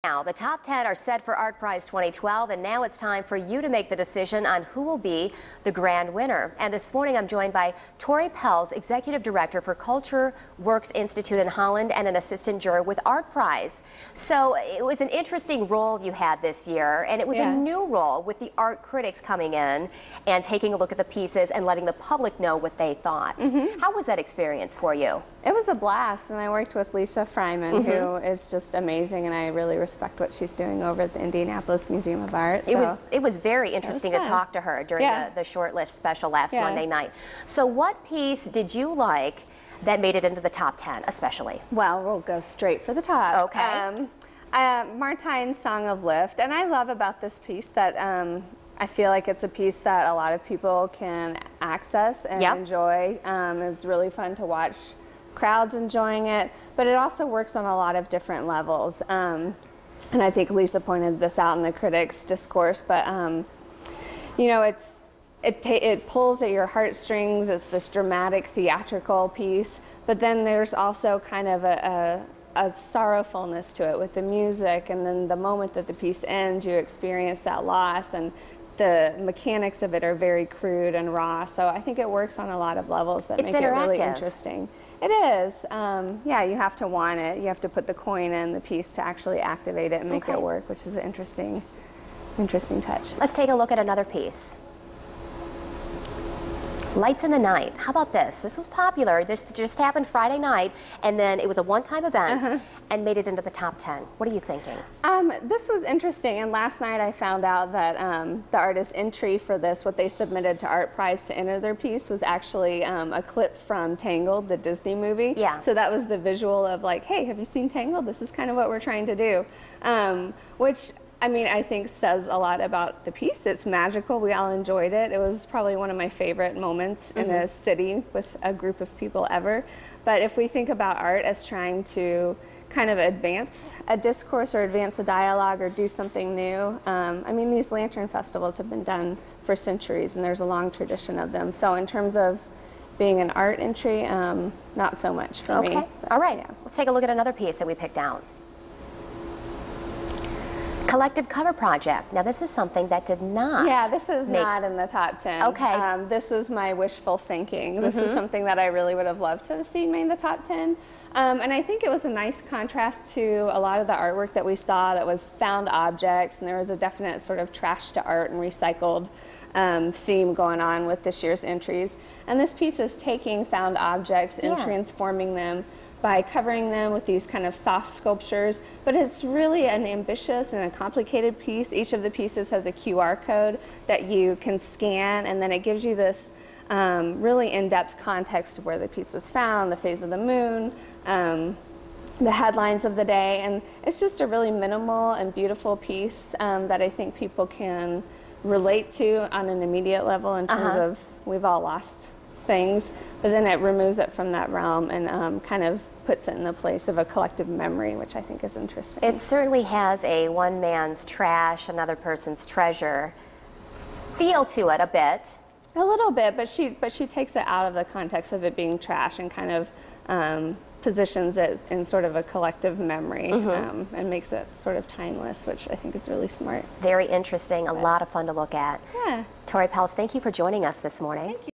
Now, the top 10 are set for ArtPrize 2012, and now it's time for you to make the decision on who will be the grand winner. And this morning I'm joined by Tori Pelz, Executive Director for Culture Works Institute in Holland and an assistant juror with ArtPrize. So it was an interesting role you had this year, and it was a new role with the art critics coming in and taking a look at the pieces and letting the public know what they thought. How was that experience for you? It was a blast, and I worked with Lisa Fryman, who is just amazing, and I really respect what she's doing over at the Indianapolis Museum of Art. So it was very interesting to talk to her during the shortlist special last Monday night. So what piece did you like that made it into the top 10 especially? Well, we'll go straight for the top. Okay. Martine's Song of Lift, and I love about this piece that I feel like it's a piece that a lot of people can access and enjoy. It's really fun to watch crowds enjoying it, but it also works on a lot of different levels. And I think Lisa pointed this out in the critics' discourse, but you know, it pulls at your heartstrings. It's this dramatic, theatrical piece, but then there's also kind of a sorrowfulness to it with the music, and then the moment that the piece ends, you experience that loss, and the mechanics of it are very crude and raw, so I think it works on a lot of levels that make it really interesting. It is. Yeah, you have to want it. You have to put the coin in the piece to actually activate it and make it work, which is an interesting touch. Let's take a look at another piece. Lights in the Night. How about this? This was popular. This just happened Friday night, and then it was a one-time event and made it into the top 10. What are you thinking? This was interesting, and last night I found out that the artist's entry for this, what they submitted to ArtPrize to enter their piece, was actually a clip from Tangled, the Disney movie. Yeah. So that was the visual of like, hey, have you seen Tangled? This is kind of what we're trying to do, which I mean, I think says a lot about the piece. It's magical. We all enjoyed it. It was probably one of my favorite moments in a city with a group of people ever. But if we think about art as trying to kind of advance a discourse or advance a dialogue or do something new, I mean, these lantern festivals have been done for centuries, and there's a long tradition of them. So in terms of being an art entry, not so much for me. But, all right. Let's take a look at another piece that we picked out. Collective Cover Project. Now this is something that did not. Yeah, this is not in the top 10. Okay. This is my wishful thinking. This is something that I really would have loved to have seen made the top 10. And I think it was a nice contrast to a lot of the artwork that we saw that was found objects, and there was a definite sort of trash to art and recycled theme going on with this year's entries. And this piece is taking found objects and transforming them by covering them with these kind of soft sculptures, but it's really an ambitious and a complicated piece. Each of the pieces has a QR code that you can scan, and then it gives you this really in-depth context of where the piece was found, the phase of the moon, the headlines of the day, and it's just a really minimal and beautiful piece that I think people can relate to on an immediate level in terms of we've all lost things, but then it removes it from that realm and kind of puts it in the place of a collective memory, which I think is interesting. It certainly has a one man's trash, another person's treasure feel to it a bit. A little bit, but she takes it out of the context of it being trash and kind of positions it in sort of a collective memory and makes it sort of timeless, which I think is really smart. Very interesting, a lot of fun to look at. Yeah. Tori Pelz, thank you for joining us this morning. Thank you.